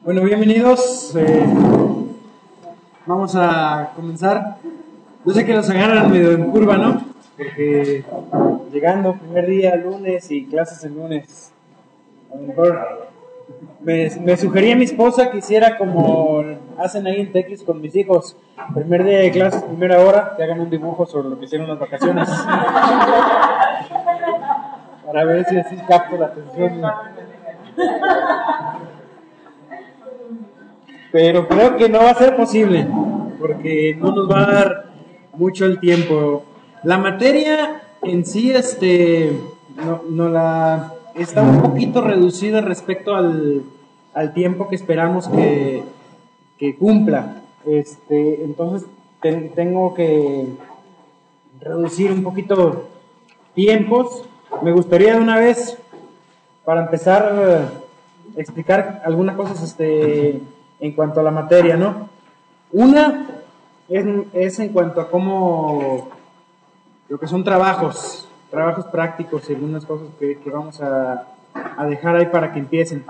Bueno, bienvenidos. Vamos a comenzar. Yo sé que nos agarran medio en curva, ¿no? Porque llegando primer día lunes y clases el lunes, a lo mejor me sugería mi esposa que hiciera como hacen ahí en Tequis con mis hijos. Primer día de clases, primera hora, que hagan un dibujo sobre lo que hicieron las vacaciones. Para ver si así capto la atención. Pero creo que no va a ser posible, porque no nos va a dar mucho el tiempo. La materia en sí, no la está un poquito reducida respecto al tiempo que esperamos que cumpla. Entonces tengo que reducir un poquito tiempos. Me gustaría de una vez, para empezar, explicar algunas cosas en cuanto a la materia, ¿no? Una es en cuanto a cómo lo que son trabajos prácticos y algunas cosas que vamos a dejar ahí para que empiecen.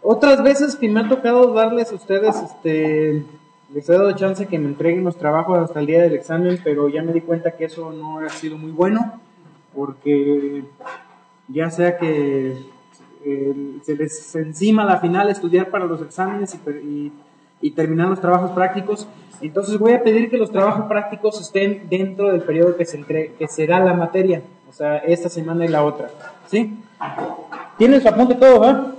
Otras veces que me ha tocado darles a ustedes, les he dado chance que me entreguen los trabajos hasta el día del examen, pero ya me di cuenta que eso no ha sido muy bueno, porque ya sea que se les encima a la final estudiar para los exámenes y terminar los trabajos prácticos. Entonces voy a pedir que los trabajos prácticos estén dentro del periodo que se da la materia, o sea, esta semana y la otra, ¿sí? ¿Tienen su apunte todo, va?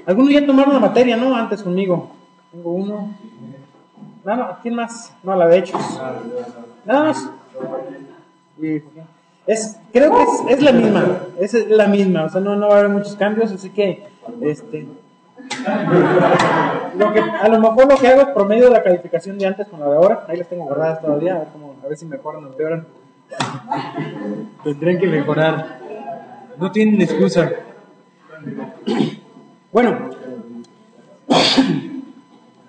Algunos ya tomaron la materia, ¿no? Antes conmigo. Tengo uno. No, ¿quién más? No, la de hechos. Nada más. Creo que es la misma, o sea, no va a haber muchos cambios, así que, a lo mejor lo que hago es promedio de la calificación de antes con la de ahora. Ahí las tengo guardadas todavía, a ver si mejoran o empeoran. Tendrán que mejorar, no tienen excusa. Bueno,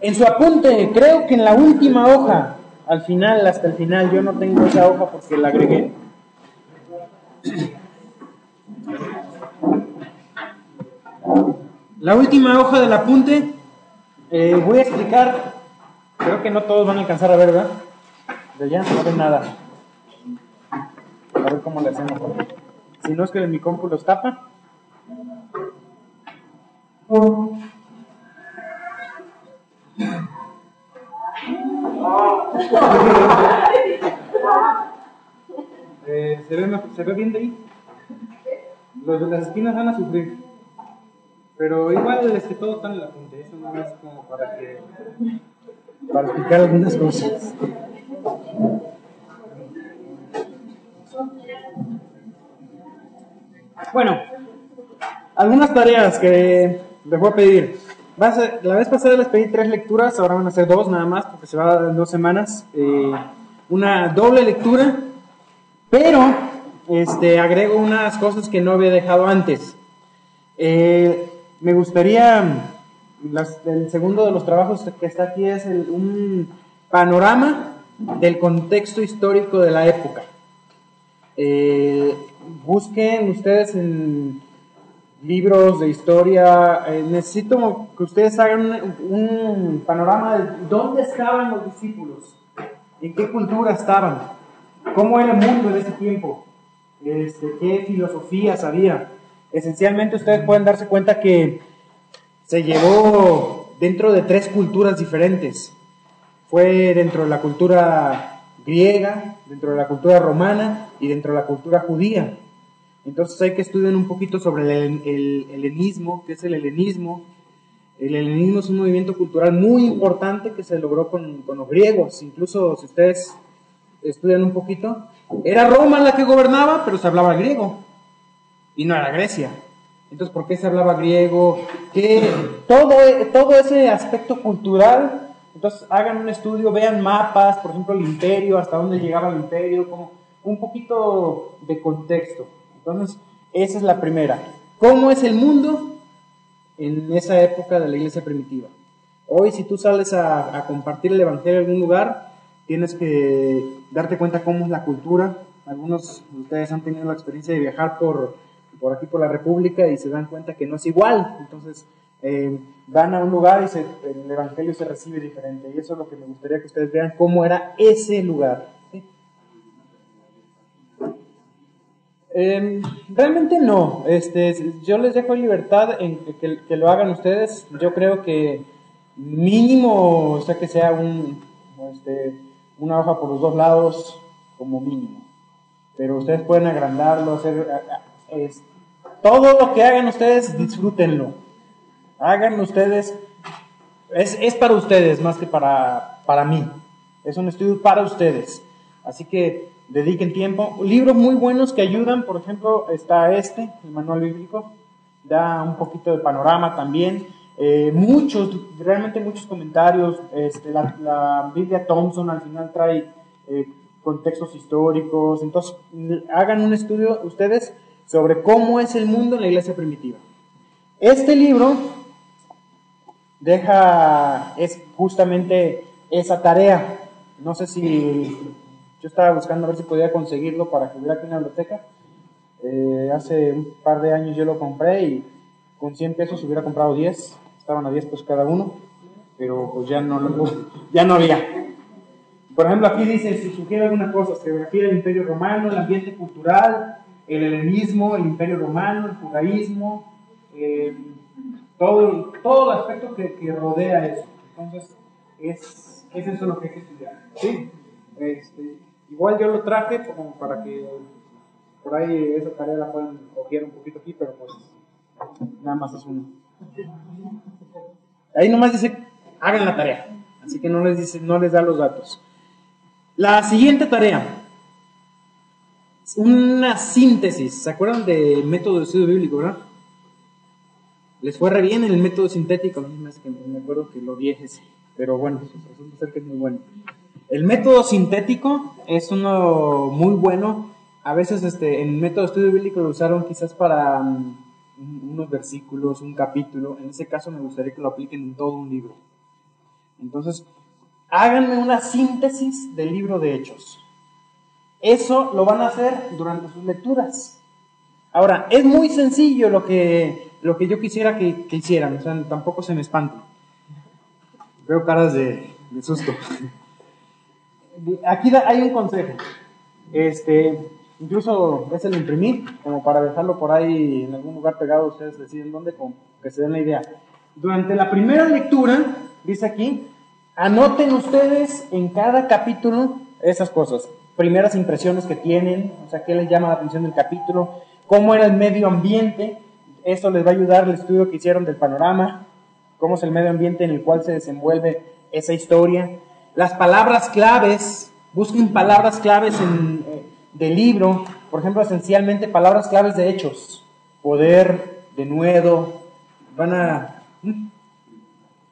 en su apunte, creo que en la última hoja, hasta el final, yo no tengo esa hoja porque la agregué. La última hoja del apunte, voy a explicar, creo que no todos van a alcanzar a ver, ¿verdad? De allá no ven nada. A ver cómo le hacemos. Si no es que mi compu los tapa. ¿Se ve bien de ahí? Los de las esquinas van a sufrir. Pero igual todo está en el apunte. Eso no es como para explicar algunas cosas. Bueno, algunas tareas que les voy a pedir. La vez pasada les pedí 3 lecturas, ahora van a ser 2 nada más, porque se va a dar en 2 semanas. Una doble lectura, pero agrego unas cosas que no había dejado antes. Me gustaría, el segundo de los trabajos que está aquí es un panorama del contexto histórico de la época. Busquen ustedes en libros de historia, necesito que ustedes hagan un panorama de dónde estaban los discípulos, en qué cultura estaban, cómo era el mundo en ese tiempo, qué filosofías había. Esencialmente ustedes pueden darse cuenta que se llevó dentro de 3 culturas diferentes. Fue dentro de la cultura griega, dentro de la cultura romana y dentro de la cultura judía. Entonces hay que estudiar un poquito sobre el helenismo. ¿Qué es el helenismo? El helenismo es un movimiento cultural muy importante que se logró con los griegos. Incluso si ustedes estudian un poquito, era Roma la que gobernaba, pero se hablaba griego. Y no era Grecia. Entonces, ¿por qué se hablaba griego? Que todo ese aspecto cultural. Entonces, hagan un estudio, vean mapas, por ejemplo, el imperio, hasta dónde llegaba el imperio, como un poquito de contexto. Entonces, esa es la primera. ¿Cómo es el mundo en esa época de la iglesia primitiva? Hoy, si tú sales a compartir el evangelio en algún lugar, tienes que darte cuenta cómo es la cultura. Algunos de ustedes han tenido la experiencia de viajar por por aquí por la República y se dan cuenta que no es igual. Entonces van a un lugar y el evangelio se recibe diferente. Y eso es lo que me gustaría que ustedes vean, cómo era ese lugar. ¿Sí? Realmente no. Yo les dejo libertad en que lo hagan ustedes. Yo creo que mínimo, o sea, que sea una hoja por los dos lados, como mínimo. Pero ustedes pueden agrandarlo, hacer todo lo que hagan ustedes, disfrútenlo. Háganlo ustedes. Es para ustedes más que para mí. Es un estudio para ustedes. Así que dediquen tiempo. Libros muy buenos que ayudan, por ejemplo, está el manual bíblico. Da un poquito de panorama también. Realmente muchos comentarios. La Biblia Thompson al final trae contextos históricos. Entonces, hagan un estudio ustedes sobre cómo es el mundo en la iglesia primitiva. Este libro es justamente esa tarea. No sé si yo estaba buscando a ver si podía conseguirlo para que hubiera aquí en la biblioteca. Hace un par de años yo lo compré y con 100 pesos hubiera comprado 10. Estaban a 10 pesos cada uno, pero pues ya no había. Por ejemplo, aquí dice, si sugiere alguna cosa, geografía del Imperio Romano, el ambiente cultural, el helenismo, el Imperio Romano, el judaísmo, todo el aspecto que rodea eso. Entonces, es eso lo que hay que estudiar. ¿Sí? Igual yo lo traje como para que por ahí esa tarea la puedan coger un poquito aquí, pero pues nada más es uno. Ahí nomás dice, hagan la tarea. Así que no les da los datos. La siguiente tarea, una síntesis. ¿Se acuerdan del método de estudio bíblico, verdad? Les fue re bien el método sintético. Me acuerdo que lo odié ese, pero bueno, resulta ser que es muy bueno. El método sintético es uno muy bueno. A veces en el método de estudio bíblico lo usaron quizás para unos versículos, un capítulo. En ese caso me gustaría que lo apliquen en todo un libro. Entonces, háganme una síntesis del libro de Hechos. Eso lo van a hacer durante sus lecturas. Ahora, es muy sencillo lo que yo quisiera que hicieran, o sea, tampoco se me espanten. Veo caras de susto. Aquí hay un consejo. Incluso es el imprimir, como para dejarlo por ahí en algún lugar pegado, ustedes deciden dónde, que se den la idea. Durante la primera lectura, dice aquí, anoten ustedes en cada capítulo esas cosas. Primeras impresiones que tienen, o sea, qué les llama la atención del capítulo, cómo era el medio ambiente, eso les va a ayudar el estudio que hicieron del panorama, cómo es el medio ambiente en el cual se desenvuelve esa historia. Las palabras claves, busquen palabras claves del libro, por ejemplo, esencialmente palabras claves de Hechos, poder, denuedo,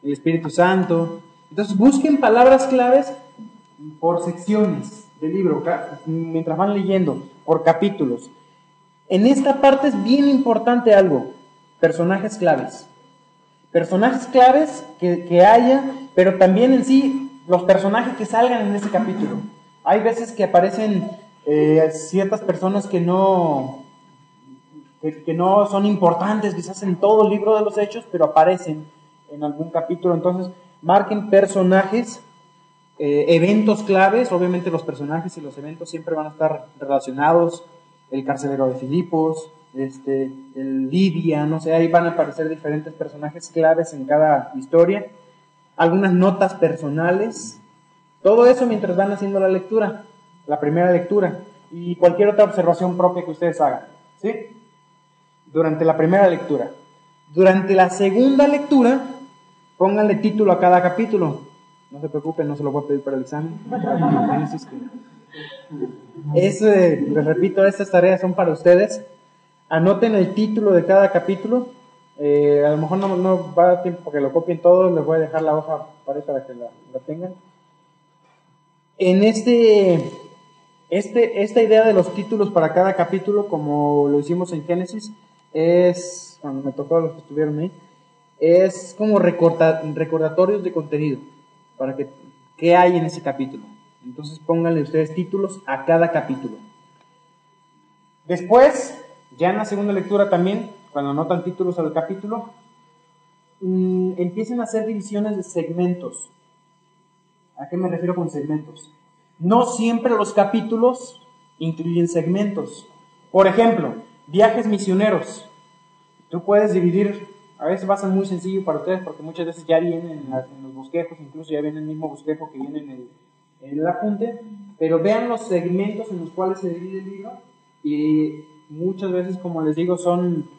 el Espíritu Santo. Entonces busquen palabras claves por secciones del libro, mientras van leyendo, por capítulos. En esta parte es bien importante algo, personajes claves. Personajes claves que haya, pero también en sí los personajes que salgan en ese capítulo. Hay veces que aparecen ciertas personas que no son importantes quizás en todo el libro de los Hechos, pero aparecen en algún capítulo. Entonces marquen personajes, eventos claves. Obviamente los personajes y los eventos siempre van a estar relacionados. El carcelero de Filipos, el Lidia, no sé, ahí van a aparecer diferentes personajes claves en cada historia. Algunas notas personales. Todo eso mientras van haciendo la lectura, la primera lectura, y cualquier otra observación propia que ustedes hagan, ¿sí? Durante la primera lectura. Durante la segunda lectura, pónganle título a cada capítulo. No se preocupen, no se lo voy a pedir para el examen. Les repito, estas tareas son para ustedes. Anoten el título de cada capítulo. A lo mejor no va a dar tiempo para que lo copien todo. Les voy a dejar la hoja para que la tengan. En esta idea de los títulos para cada capítulo, como lo hicimos en Génesis, cuando me tocó a los que estuvieron ahí, es como recordatorios de contenido, para qué hay en ese capítulo. Entonces pónganle ustedes títulos a cada capítulo. Después Ya en la segunda lectura también, cuando anotan títulos al capítulo, empiecen a hacer divisiones de segmentos. ¿A qué me refiero con segmentos? No siempre los capítulos incluyen segmentos. Por ejemplo, viajes misioneros. Tú puedes dividir, a veces va a ser muy sencillo para ustedes porque muchas veces ya vienen en los bosquejos, incluso ya viene el mismo bosquejo que viene en el apunte, pero vean los segmentos en los cuales se divide el libro y muchas veces, como les digo, son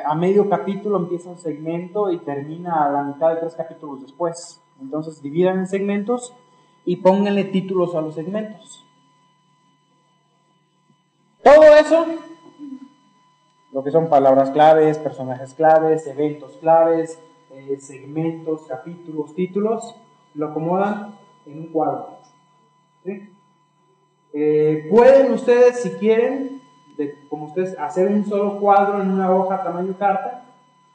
a medio capítulo empieza un segmento y termina a la mitad de 3 capítulos después. Entonces dividan en segmentos y pónganle títulos a los segmentos. Todo eso, lo que son palabras claves, personajes claves, eventos claves, segmentos, capítulos, títulos, lo acomodan en un cuadro. ¿Sí? Pueden ustedes, si quieren, como ustedes, hacer un solo cuadro en una hoja tamaño carta,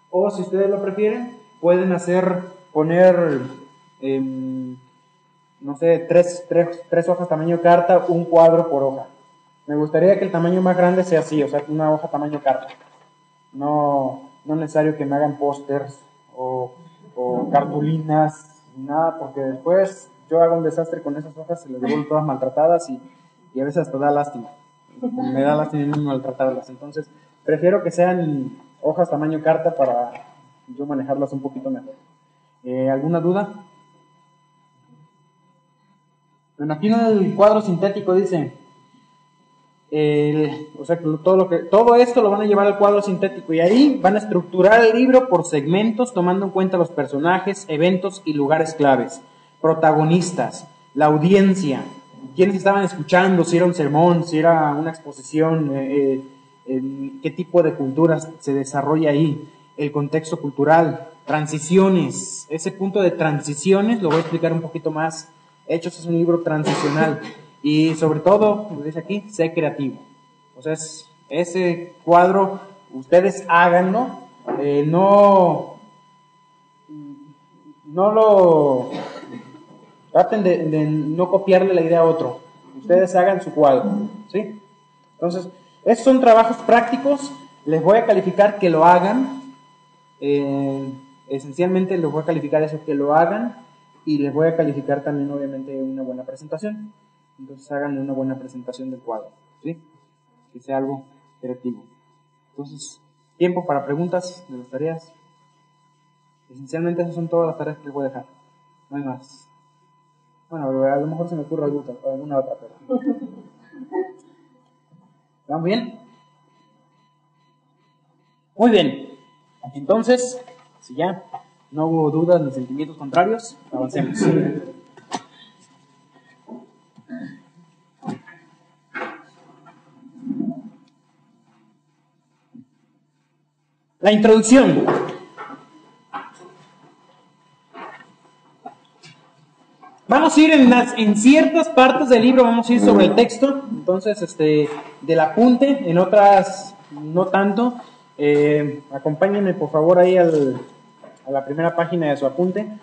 o si ustedes lo prefieren, pueden poner, no sé, tres hojas tamaño carta, un cuadro por hoja. Me gustaría que el tamaño más grande sea así, o sea, una hoja tamaño carta. No es necesario que me hagan pósters o cartulinas, nada, porque después yo hago un desastre con esas hojas, se las devuelvo todas maltratadas y a veces hasta da lástima. Me da lástima maltratarlas. Entonces, prefiero que sean hojas tamaño carta para yo manejarlas un poquito mejor. ¿Alguna duda? Bueno, aquí en el cuadro sintético dice, o sea, todo esto lo van a llevar al cuadro sintético y ahí van a estructurar el libro por segmentos, tomando en cuenta los personajes, eventos y lugares claves, protagonistas, la audiencia, quiénes estaban escuchando, si era un sermón, si era una exposición, qué tipo de cultura se desarrolla ahí, el contexto cultural, transiciones, ese punto de transiciones lo voy a explicar un poquito más. Hechos es un libro transicional y sobre todo, como dice aquí, sé creativo. O sea, ese cuadro ustedes háganlo, no lo traten de no copiarle la idea a otro. Ustedes hagan su cuadro, ¿sí? Entonces, estos son trabajos prácticos. Les voy a calificar que lo hagan. Esencialmente les voy a calificar eso, que lo hagan. Y les voy a calificar también, obviamente, una buena presentación. Entonces, hagan una buena presentación del cuadro, ¿sí? Que sea algo creativo. Entonces, tiempo para preguntas de las tareas. Esencialmente, esas son todas las tareas que les voy a dejar. No hay más. Bueno, a lo mejor se me ocurre alguna otra, pero... ¿Vamos bien? Muy bien. Entonces, si ya no hubo dudas ni sentimientos contrarios, avancemos. La introducción. Vamos a ir en ciertas partes del libro, vamos a ir sobre el texto, entonces del apunte, en otras no tanto. Acompáñenme por favor ahí a la primera página de su apunte.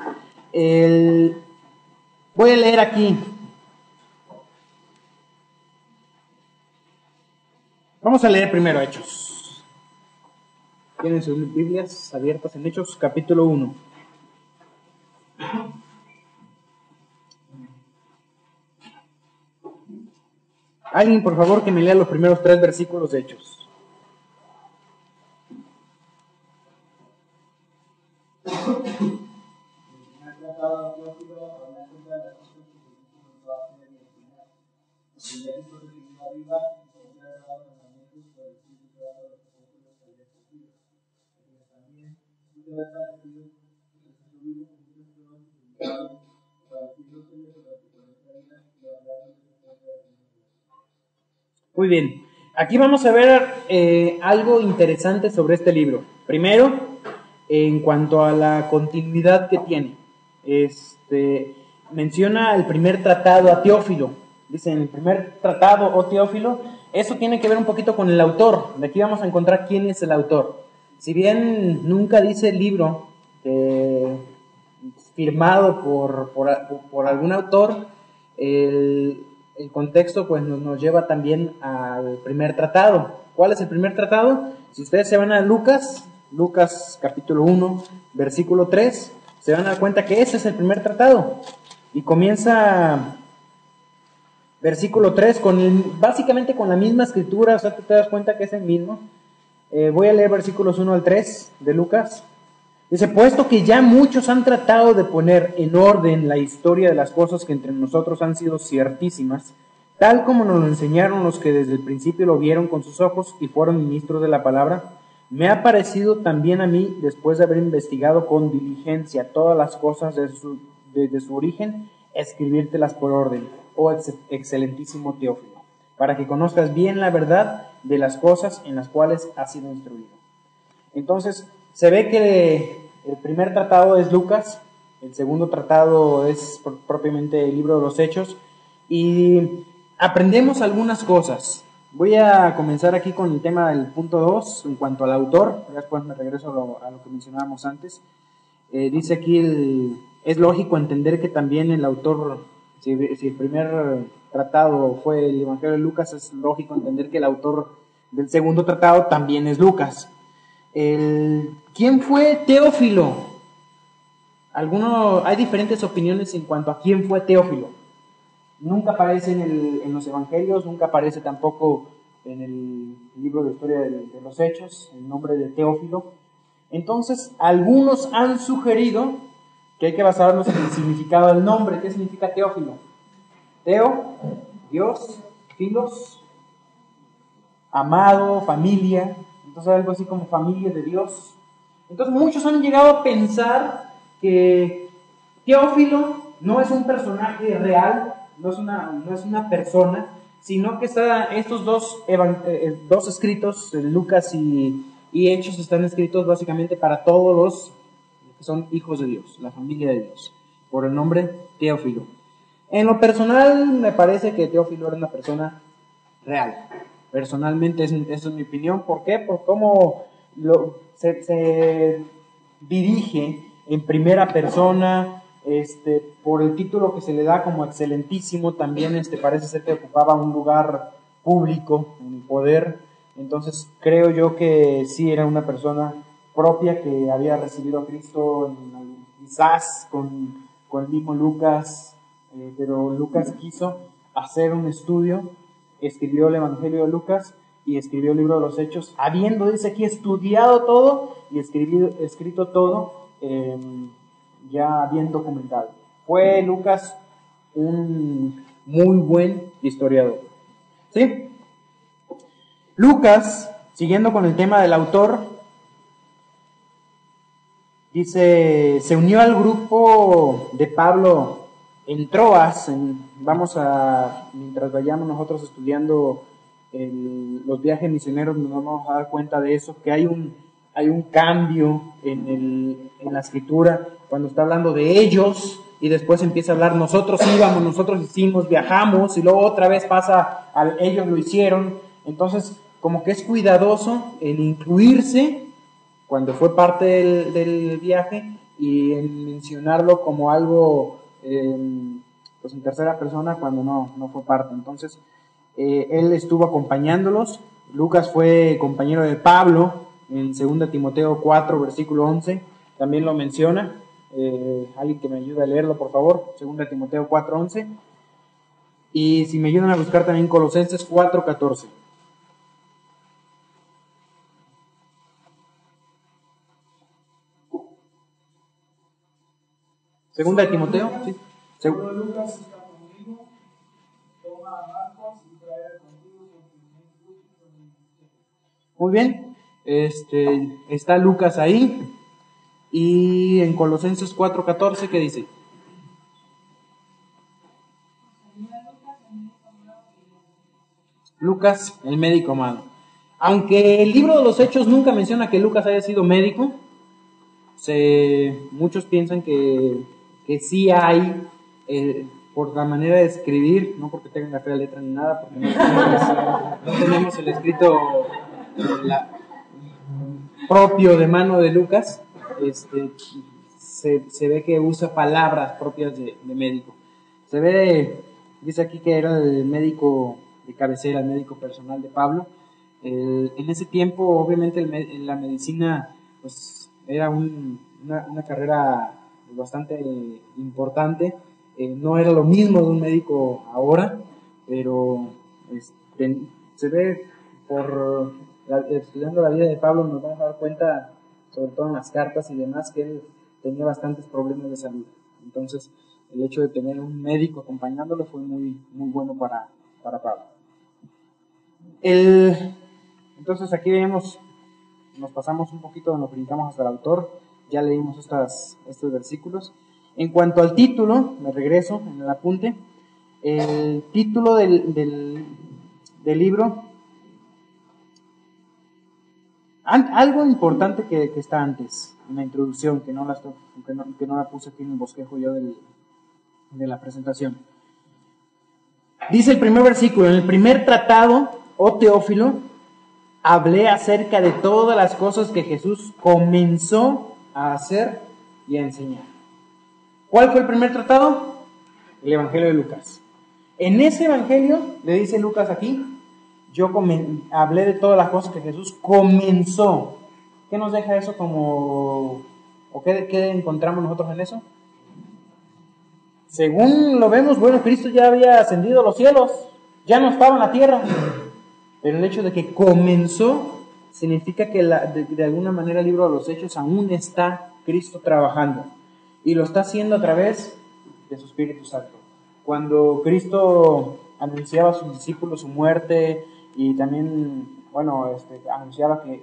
Voy a leer aquí. Vamos a leer primero Hechos. Tienen sus Biblias abiertas en Hechos, capítulo 1. Alguien, por favor, que me lea los primeros 3 versículos de Hechos. Muy bien, aquí vamos a ver algo interesante sobre este libro. Primero, en cuanto a la continuidad que tiene. Menciona el primer tratado a Teófilo. Dice, en el primer tratado, oh Teófilo, eso tiene que ver un poquito con el autor. De aquí vamos a encontrar quién es el autor. Si bien nunca dice el libro firmado por algún autor, el contexto pues nos lleva también al primer tratado. ¿Cuál es el primer tratado? Si ustedes se van a Lucas capítulo 1, versículo 3, se van a dar cuenta que ese es el primer tratado. Y comienza versículo 3 básicamente con la misma escritura, o sea, tú te das cuenta que es el mismo. Voy a leer versículos 1 al 3 de Lucas. Dice, puesto que ya muchos han tratado de poner en orden la historia de las cosas que entre nosotros han sido ciertísimas, tal como nos lo enseñaron los que desde el principio lo vieron con sus ojos y fueron ministros de la palabra, me ha parecido también a mí, después de haber investigado con diligencia todas las cosas desde su origen, escribírtelas por orden, oh excelentísimo Teófilo, para que conozcas bien la verdad de las cosas en las cuales has sido instruido. Entonces, se ve que el primer tratado es Lucas, el segundo tratado es propiamente el libro de los Hechos, y aprendemos algunas cosas. Voy a comenzar aquí con el tema del punto 2, en cuanto al autor, después me regreso a lo que mencionábamos antes. Dice aquí, es lógico entender que también el autor, si el primer tratado fue el Evangelio de Lucas, es lógico entender que el autor del segundo tratado también es Lucas. ¿Quién fue Teófilo? Hay diferentes opiniones en cuanto a quién fue Teófilo. Nunca aparece en los evangelios, nunca aparece tampoco en el libro de historia de los Hechos el nombre de Teófilo. Entonces, algunos han sugerido que hay que basarnos en el significado del nombre. ¿Qué significa Teófilo? Teo, Dios, filos, amado, familia. Entonces algo así como familia de Dios. Entonces muchos han llegado a pensar que Teófilo no es un personaje real, no es una persona, sino que estos dos escritos, Lucas y Hechos, están escritos básicamente para todos los que son hijos de Dios, la familia de Dios, por el nombre Teófilo. En lo personal me parece que Teófilo era una persona real. Personalmente, esa es mi opinión. ¿Por qué? Por cómo se dirige en primera persona, por el título que se le da como excelentísimo, también parece ser que ocupaba un lugar público en el poder. Entonces creo yo que sí era una persona propia que había recibido a Cristo, quizás con el mismo Lucas, pero Lucas quiso hacer un estudio, escribió el Evangelio de Lucas y escribió el libro de los Hechos, habiendo, dice aquí, estudiado todo y escrito todo, ya bien documentado. Fue Lucas un muy buen historiador. ¿Sí? Lucas, siguiendo con el tema del autor, dice, se unió al grupo de Pablo en Troas. Mientras vayamos nosotros estudiando los viajes misioneros, nos vamos a dar cuenta de eso, que hay un cambio en la escritura, cuando está hablando de ellos, y después empieza a hablar nosotros íbamos, nosotros hicimos, viajamos, y luego otra vez pasa al ellos lo hicieron. Entonces, como que es cuidadoso en incluirse cuando fue parte del viaje y en mencionarlo como algo pues en tercera persona cuando no fue parte. Entonces, él estuvo acompañándolos. Lucas fue compañero de Pablo en 2 Timoteo 4, versículo 11. También lo menciona. Alguien que me ayude a leerlo, por favor. 2 Timoteo 4, 11. Y si me ayudan a buscar también Colosenses 4, 14. Segunda de Timoteo, sí. Lucas está conmigo, toma a Marcos y trae contigo. Muy bien, está Lucas ahí, y en Colosenses 4:14, ¿qué dice? Lucas, el médico amado. Aunque el libro de los Hechos nunca menciona que Lucas haya sido médico, muchos piensan que sí hay, por la manera de escribir, no porque tengan la fea letra ni nada, porque no tenemos el escrito propio de mano de Lucas, se ve que usa palabras propias de médico. Dice aquí que era el médico de cabecera, el médico personal de Pablo. En ese tiempo, obviamente, la medicina pues, era una carrera bastante importante. No era lo mismo de un médico ahora, pero se ve estudiando la vida de Pablo, nos vamos a dar cuenta, sobre todo en las cartas y demás, que él tenía bastantes problemas de salud. Entonces, el hecho de tener un médico acompañándolo fue muy, muy bueno para Pablo. Entonces aquí vemos, nos pasamos un poquito, nos brincamos hasta el autor, ya leímos estos versículos. En cuanto al título, me regreso en el apunte, el título del libro, algo importante que está antes, en la introducción, que no la puse aquí en el bosquejo yo de la presentación. Dice el primer versículo: en el primer tratado, oh Teófilo, hablé acerca de todas las cosas que Jesús comenzó a hacer y a enseñar. ¿Cuál fue el primer tratado? El Evangelio de Lucas. En ese Evangelio, le dice Lucas aquí, yo hablé de todas las cosas que Jesús comenzó. ¿Qué nos deja eso como, o qué encontramos nosotros en eso? Según lo vemos, bueno, Cristo ya había ascendido a los cielos, ya no estaba en la tierra, pero el hecho de que comenzó significa que de alguna manera el libro de los Hechos aún está Cristo trabajando, y lo está haciendo a través de su Espíritu Santo. Cuando Cristo anunciaba a sus discípulos su muerte y también, bueno, anunciaba que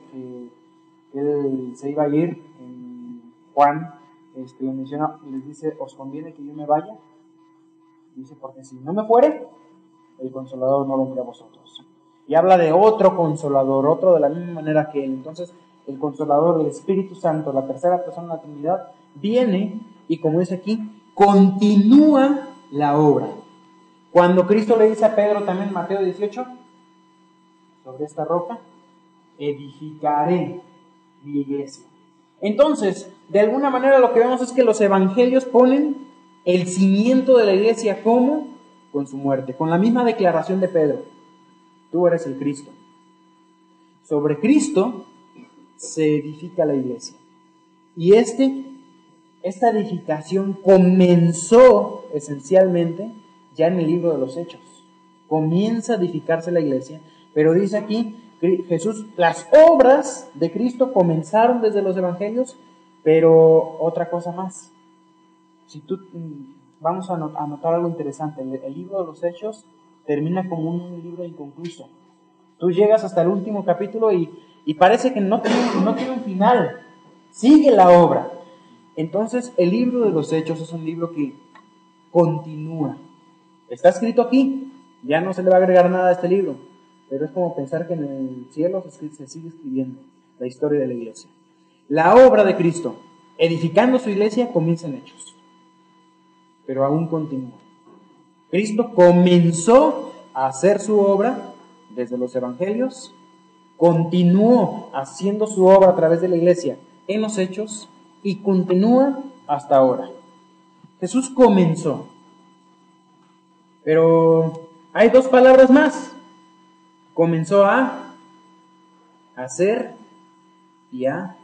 Él se iba a ir, en Juan le menciona, les dice: os conviene que yo me vaya, dice, porque si no me fuere, el Consolador no vendrá a vosotros. Y habla de otro Consolador, otro de la misma manera que Él. Entonces, el Consolador, el Espíritu Santo, la tercera persona de la Trinidad, viene y, como dice aquí, continúa la obra. Cuando Cristo le dice a Pedro también en Mateo 18, sobre esta roca edificaré mi iglesia. Entonces, de alguna manera lo que vemos es que los evangelios ponen el cimiento de la iglesia, ¿cómo? Con su muerte, con la misma declaración de Pedro: tú eres el Cristo. Sobre Cristo se edifica la iglesia. Y esta edificación comenzó esencialmente ya en el libro de los Hechos. Comienza a edificarse la iglesia, pero dice aquí Jesús, las obras de Cristo comenzaron desde los evangelios, pero otra cosa más. Vamos a notar algo interesante. El libro de los Hechos termina como un libro inconcluso. Tú llegas hasta el último capítulo y parece que no tiene un final. Sigue la obra. Entonces, el libro de los Hechos es un libro que continúa. Está escrito aquí, ya no se le va a agregar nada a este libro, pero es como pensar que en el cielo se sigue escribiendo la historia de la iglesia. La obra de Cristo, edificando su iglesia, comienza en Hechos, pero aún continúa. Cristo comenzó a hacer su obra desde los evangelios, continuó haciendo su obra a través de la iglesia en los Hechos y continúa hasta ahora. Jesús comenzó, pero hay dos palabras más: comenzó a hacer y a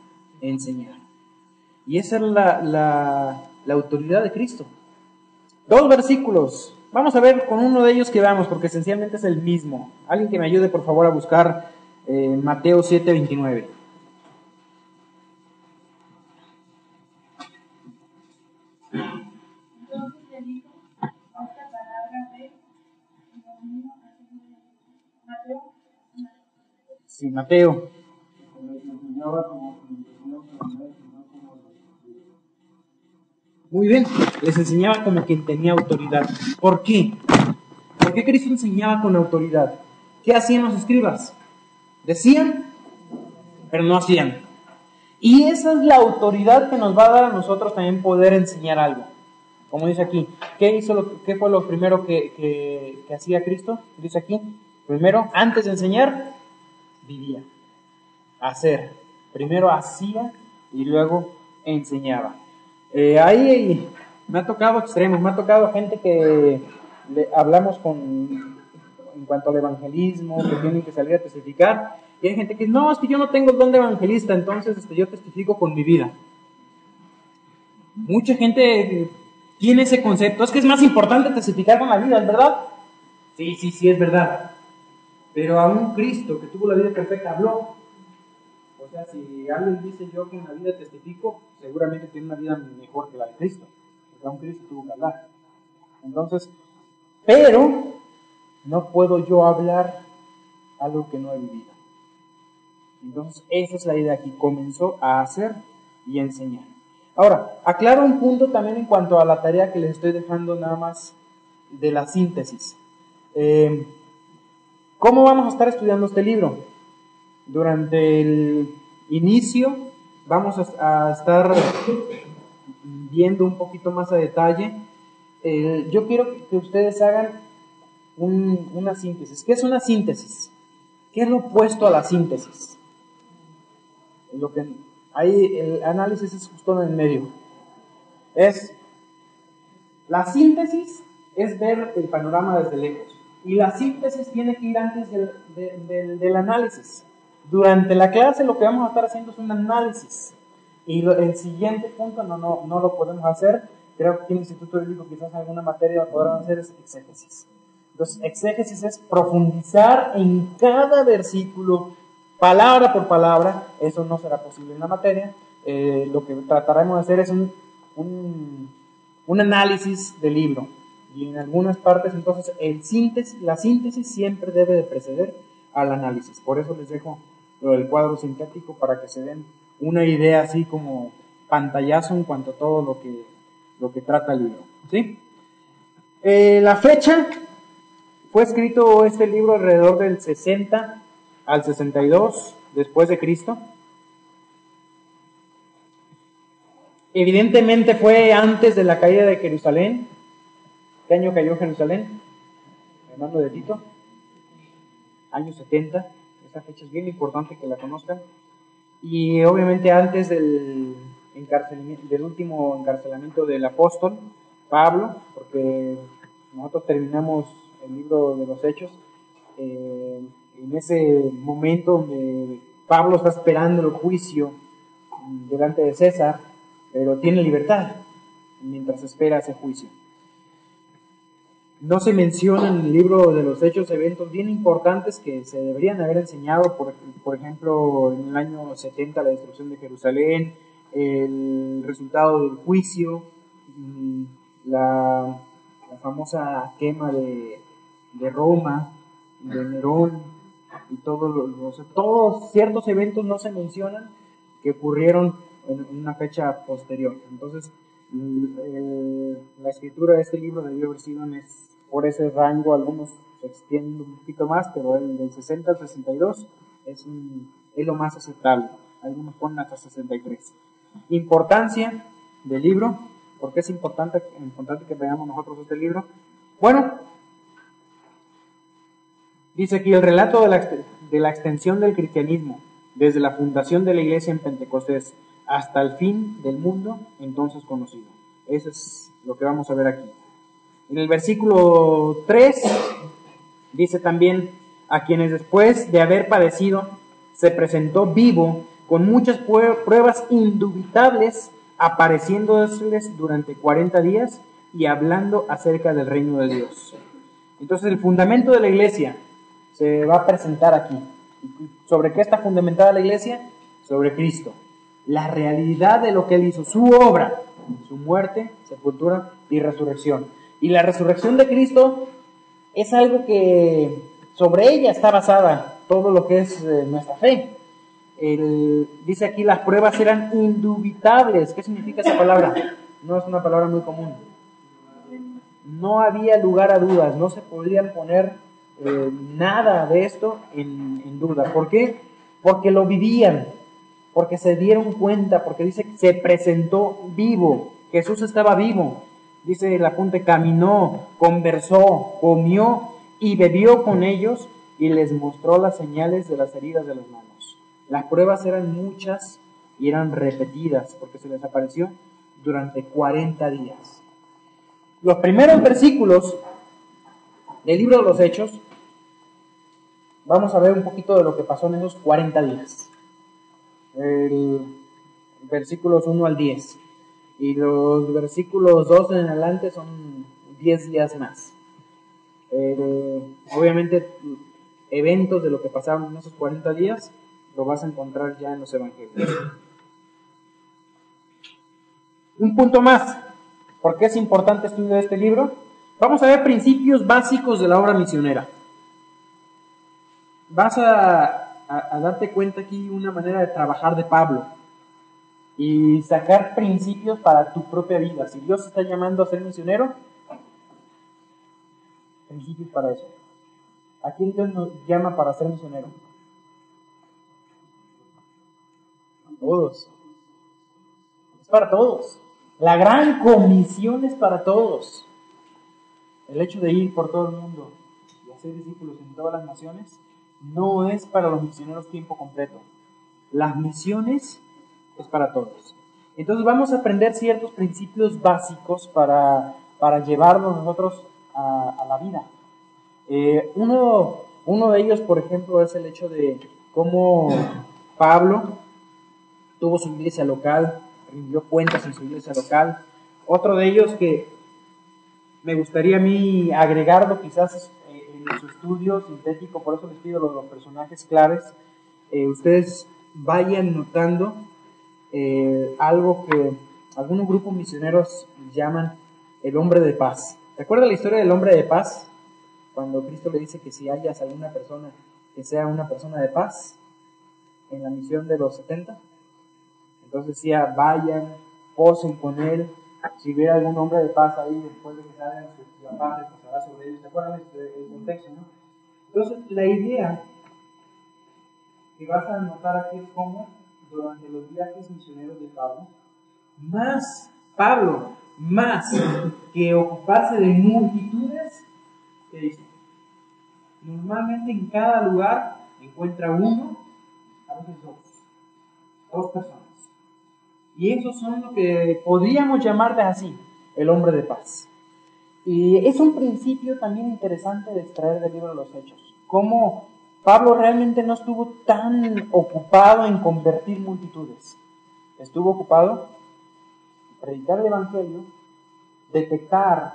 enseñar. Y esa es la autoridad de Cristo. Dos versículos. Vamos a ver con uno de ellos que vamos, porque esencialmente es el mismo. Alguien que me ayude, por favor, a buscar Mateo 7:29. Entonces le dijo otra palabra de Mateo. Sí, Mateo. Muy bien, les enseñaba como quien tenía autoridad. ¿Por qué? ¿Por qué Cristo enseñaba con autoridad? ¿Qué hacían los escribas? Decían, pero no hacían. Y esa es la autoridad que nos va a dar a nosotros también poder enseñar algo. Como dice aquí, ¿qué fue lo primero que hacía Cristo? Dice aquí, primero, antes de enseñar, vivía. Hacer. Primero hacía y luego enseñaba. Ahí me ha tocado extremos, me ha tocado gente que hablamos en cuanto al evangelismo, que tienen que salir a testificar. Y hay gente que no, es que yo no tengo el don de evangelista, entonces yo testifico con mi vida. Mucha gente tiene ese concepto, es que es más importante testificar con la vida, ¿es verdad? Sí, es verdad. Pero a un Cristo que tuvo la vida perfecta habló. O sea, si alguien dice yo que en la vida testifico, seguramente tiene una vida mejor que la de Cristo. Porque a un Cristo tuvo que hablar. Entonces, pero no puedo yo hablar algo que no he vivido. Entonces, esa es la idea aquí. Comenzó a hacer y a enseñar. Ahora, aclaro un punto también en cuanto a la tarea que les estoy dejando nada más de la síntesis. ¿Cómo vamos a estar estudiando este libro? Durante el inicio vamos a estar viendo un poquito más a detalle. Yo quiero que ustedes hagan una síntesis. ¿Qué es una síntesis? ¿Qué es lo opuesto a la síntesis? Ahí el análisis es justo en el medio. La síntesis es ver el panorama desde lejos. Y la síntesis tiene que ir antes del análisis. Durante la clase lo que vamos a estar haciendo es un análisis. Y el siguiente punto no lo podemos hacer. Creo que aquí en el Instituto Bíblico quizás en alguna materia lo podrán hacer es exégesis. Entonces, exégesis es profundizar en cada versículo, palabra por palabra. Eso no será posible en la materia. Lo que trataremos de hacer es un análisis del libro. Y en algunas partes, entonces, la síntesis siempre debe de preceder al análisis. Por eso les dejo lo del cuadro sintético para que se den una idea así como pantallazo en cuanto a todo lo que trata el libro. ¿Sí? La fecha, fue escrito este libro alrededor del 60 al 62 después de Cristo. Evidentemente fue antes de la caída de Jerusalén. ¿Qué año cayó Jerusalén? Hermano de Tito. Año 70. Esa fecha es bien importante que la conozcan. Y obviamente antes del último encarcelamiento del apóstol Pablo, porque nosotros terminamos el libro de los Hechos en ese momento donde Pablo está esperando el juicio delante de César, pero tiene libertad mientras espera ese juicio. No se mencionan en el libro de los Hechos eventos bien importantes que se deberían haber enseñado, por ejemplo, en el año 70 la destrucción de Jerusalén, el resultado del juicio, la famosa quema de Roma, de Nerón, y todos ciertos eventos no se mencionan que ocurrieron en una fecha posterior. Entonces, la escritura de este libro debió haber sido por ese rango. Algunos se extienden un poquito más, pero el del 60 al 62 es lo más aceptable. Algunos ponen hasta 63. Importancia del libro. ¿Por qué es importante que veamos nosotros este libro? Bueno, dice aquí el relato de la extensión del cristianismo desde la fundación de la iglesia en Pentecostés hasta el fin del mundo entonces conocido. Eso es lo que vamos a ver aquí. En el versículo 3 dice también: a quienes después de haber padecido se presentó vivo con muchas pruebas indubitables, apareciéndoles durante 40 días y hablando acerca del reino de Dios. Entonces el fundamento de la iglesia se va a presentar aquí. ¿Sobre qué está fundamentada la iglesia? Sobre Cristo. La realidad de lo que Él hizo, su obra, su muerte, sepultura y resurrección. Y la resurrección de Cristo es algo que sobre ella está basada todo lo que es nuestra fe. Dice aquí, las pruebas eran indubitables. ¿Qué significa esa palabra? No es una palabra muy común. No había lugar a dudas, no se podían poner nada de esto en duda. ¿Por qué? Porque lo vivían, porque se dieron cuenta, porque dice que se presentó vivo. Jesús estaba vivo. Dice el apunte: caminó, conversó, comió y bebió con ellos y les mostró las señales de las heridas de las manos. Las pruebas eran muchas y eran repetidas porque se les apareció durante 40 días. Los primeros versículos del libro de los Hechos vamos a ver un poquito de lo que pasó en esos 40 días. Versículos 1 al 10. Y los versículos 2 en adelante son 10 días más. Obviamente, eventos de lo que pasaron en esos 40 días lo vas a encontrar ya en los evangelios. Un punto más. ¿Por qué es importante estudiar este libro? Vamos a ver principios básicos de la obra misionera. Vas a darte cuenta aquí una manera de trabajar de Pablo y sacar principios para tu propia vida. Si Dios te está llamando a ser misionero, principios para eso. ¿A quién Dios nos llama para ser misionero? A todos. Es para todos. La gran comisión es para todos. El hecho de ir por todo el mundo y hacer discípulos en todas las naciones no es para los misioneros tiempo completo. Las misiones es para todos. Entonces vamos a aprender ciertos principios básicos para llevarnos nosotros a la vida. Uno de ellos, por ejemplo, es el hecho de cómo Pablo tuvo su iglesia local, rindió cuentas en su iglesia local. Otro de ellos que me gustaría a mí agregarlo quizás en su estudio sintético, por eso les pido los personajes claves, ustedes vayan notando algo que algunos grupos misioneros llaman el hombre de paz. ¿Recuerda la historia del hombre de paz? Cuando Cristo le dice que si hallas a alguna persona que sea una persona de paz en la misión de los 70, entonces decía, vayan, posen con él. Si hubiera algún hombre de paz ahí, después de que salgan, la paz pasará sobre ellos. ¿Se acuerdan el contexto, no? Entonces, la idea que vas a notar aquí es cómo, durante los viajes misioneros de Pablo, más que ocuparse de multitudes, ¿qué dice? Normalmente en cada lugar encuentra uno, a veces dos personas. Y esos son lo que podríamos llamarle así, el hombre de paz. Y es un principio también interesante de extraer del libro de los Hechos. Cómo Pablo realmente no estuvo tan ocupado en convertir multitudes. Estuvo ocupado en predicar el evangelio, detectar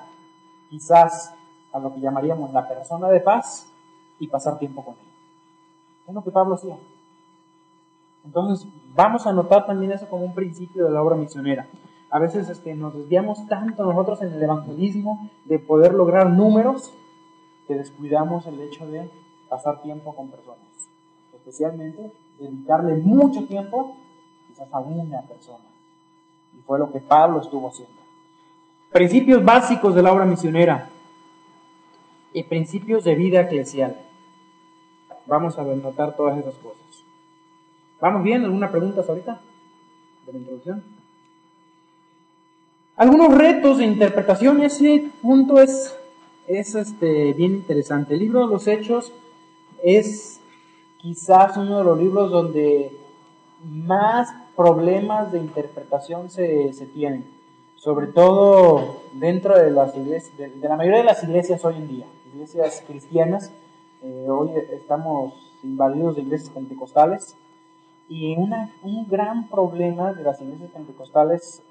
quizás a lo que llamaríamos la persona de paz y pasar tiempo con él. Es lo que Pablo hacía. Entonces, vamos a notar también eso como un principio de la obra misionera. A veces nos desviamos tanto nosotros en el evangelismo de poder lograr números que descuidamos el hecho de pasar tiempo con personas. Especialmente, dedicarle mucho tiempo quizás a una persona. Y fue lo que Pablo estuvo haciendo. Principios básicos de la obra misionera y principios de vida eclesial. Vamos a notar todas esas cosas. ¿Vamos bien? ¿Alguna pregunta ahorita de la introducción? Algunos retos de interpretación. Ese punto es bien interesante. El libro de los Hechos es quizás uno de los libros donde más problemas de interpretación se tienen, sobre todo dentro de las iglesias, de la mayoría de las iglesias hoy en día, iglesias cristianas. Hoy estamos invadidos de iglesias pentecostales. Y un gran problema de las iglesias pentecostales,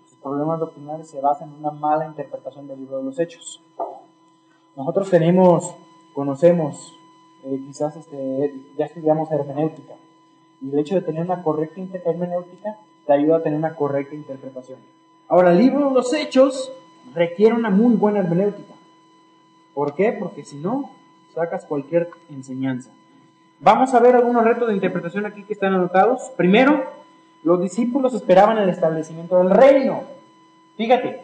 sus problemas doctrinales se basan en una mala interpretación del libro de los Hechos. Nosotros conocemos, quizás ya estudiamos hermenéutica, y el hecho de tener una correcta hermenéutica te ayuda a tener una correcta interpretación. Ahora, el libro de los Hechos requiere una muy buena hermenéutica. ¿Por qué? Porque si no, sacas cualquier enseñanza. Vamos a ver algunos retos de interpretación aquí que están anotados. Primero, los discípulos esperaban el establecimiento del reino. Fíjate,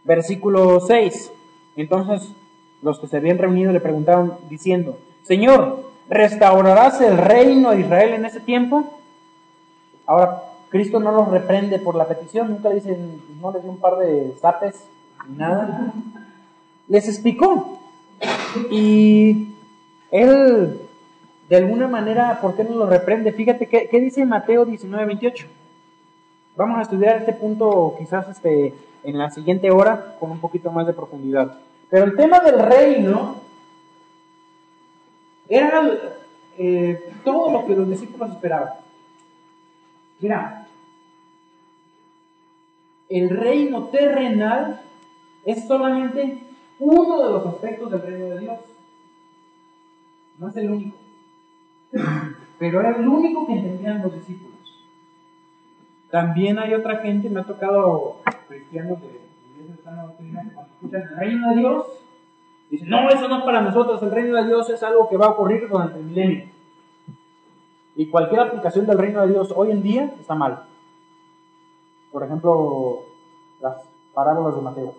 versículo 6. Entonces, los que se habían reunido le preguntaron diciendo, Señor, ¿restaurarás el reino de Israel en ese tiempo? Ahora, Cristo no los reprende por la petición, nunca dicen, no les dio un par de zapes, ni nada. Les explicó. Y Él, de alguna manera, ¿por qué no lo reprende? Fíjate, ¿qué dice Mateo 19:28? Vamos a estudiar este punto quizás en la siguiente hora con un poquito más de profundidad. Pero el tema del reino Era todo lo que los discípulos esperaban. Mira, el reino terrenal es solamente uno de los aspectos del reino de Dios. No es el único. Pero era el único que entendían los discípulos. También hay otra gente, me ha tocado cristianos de iglesia de sana doctrina, que cuando escuchan el reino de Dios, dicen, no, eso no es para nosotros, el reino de Dios es algo que va a ocurrir durante el milenio. Y cualquier aplicación del reino de Dios hoy en día está mal. Por ejemplo, las parábolas de Mateo.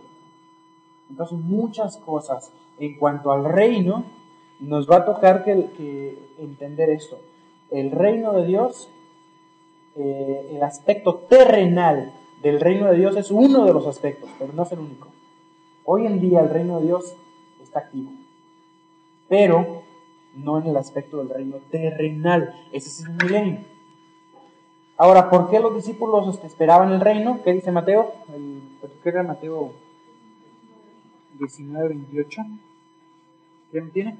Entonces, muchas cosas en cuanto al reino, nos va a tocar que entender esto. El reino de Dios, el aspecto terrenal del reino de Dios es uno de los aspectos, pero no es el único. Hoy en día el reino de Dios está activo, pero no en el aspecto del reino terrenal. Ese es el milenio. Ahora, ¿por qué los discípulos esperaban el reino? ¿Qué dice Mateo? ¿Qué era Mateo 19:28? ¿Quién tiene?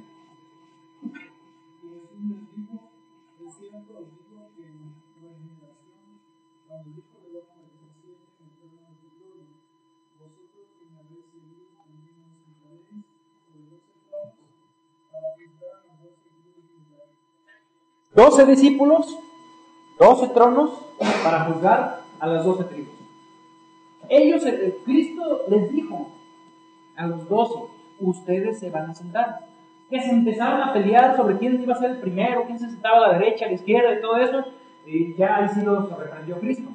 ¿12 discípulos? 12 tronos para juzgar a las 12 tribus. Ellos, Cristo les dijo a los 12, ustedes se van a sentar. Que se empezaron a pelear sobre quién iba a ser el primero, quién se sentaba a la derecha, a la izquierda y todo eso, y ya ahí sí los reprendió Cristo.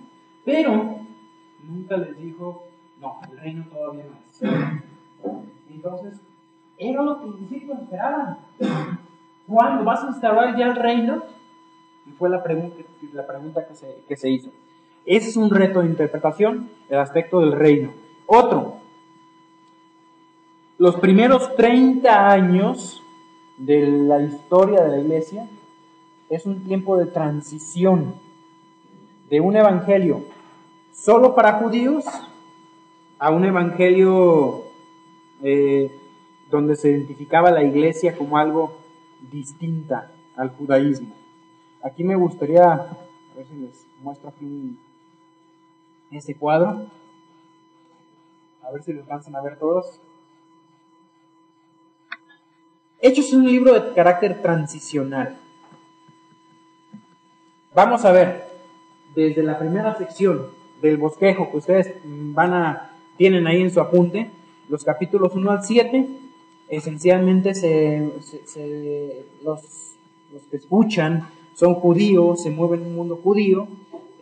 Pero nunca les dijo, no, el reino todavía no es. Entonces, era lo que los discípulos esperaban. ¿Cuándo vas a instaurar ya el reino? Y fue la pregunta que se hizo. Ese es un reto de interpretación, el aspecto del reino. Otro, los primeros 30 años de la historia de la iglesia es un tiempo de transición de un evangelio solo para judíos a un evangelio donde se identificaba la iglesia como algo distinta al judaísmo. Aquí me gustaría, a ver si les muestro aquí este cuadro, a ver si lo alcanzan a ver todos. Hechos es un libro de carácter transicional. Vamos a ver, desde la primera sección del bosquejo que ustedes tienen ahí en su apunte, los capítulos 1 al 7, esencialmente los que escuchan son judíos, se mueven en un mundo judío,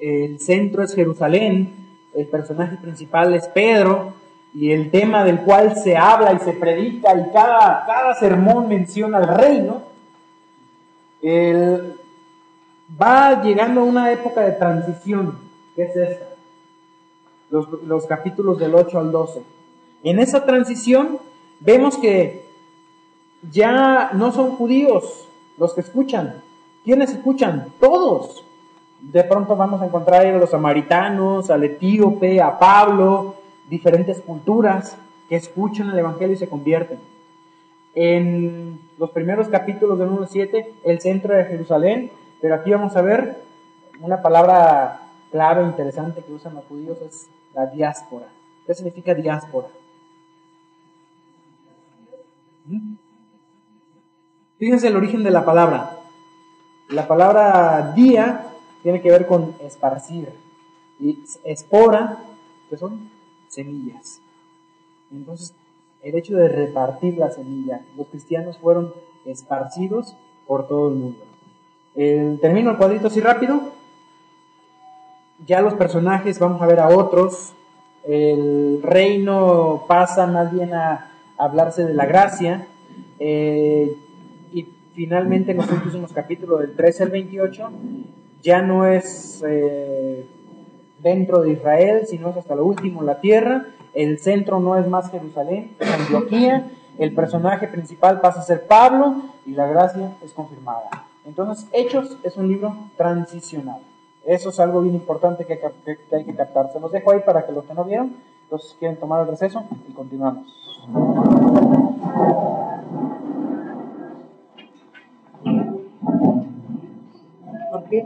el centro es Jerusalén, el personaje principal es Pedro, y el tema del cual se habla y se predica, y cada sermón menciona el reino. Va llegando a una época de transición, que es esta, los capítulos del 8 al 12. En esa transición vemos que ya no son judíos los que escuchan. ¿Quiénes escuchan? Todos. De pronto vamos a encontrar a los samaritanos, al etíope, a Pablo, diferentes culturas que escuchan el evangelio y se convierten. En los primeros capítulos del 1 al 7, el centro de Jerusalén, pero aquí vamos a ver una palabra clave interesante que usan los judíos, es la diáspora. ¿Qué significa diáspora? Fíjense el origen de la palabra. La palabra día tiene que ver con esparcir. Y espora, que son semillas. Entonces, el hecho de repartir la semilla, los cristianos fueron esparcidos por todo el mundo. Termino el cuadrito así rápido. Ya los personajes, vamos a ver a otros. El reino pasa más bien a hablarse de la gracia. Y finalmente en los últimos capítulos del 13 al 28 ya no es dentro de Israel, sino es hasta lo último la tierra. El centro no es más Jerusalén, es Antioquía. El personaje principal pasa a ser Pablo y la gracia es confirmada. Entonces, Hechos es un libro transicional. Eso es algo bien importante que hay que captar. Se los dejo ahí para que los que no vieron, entonces quieren tomar el receso y continuamos. Ok.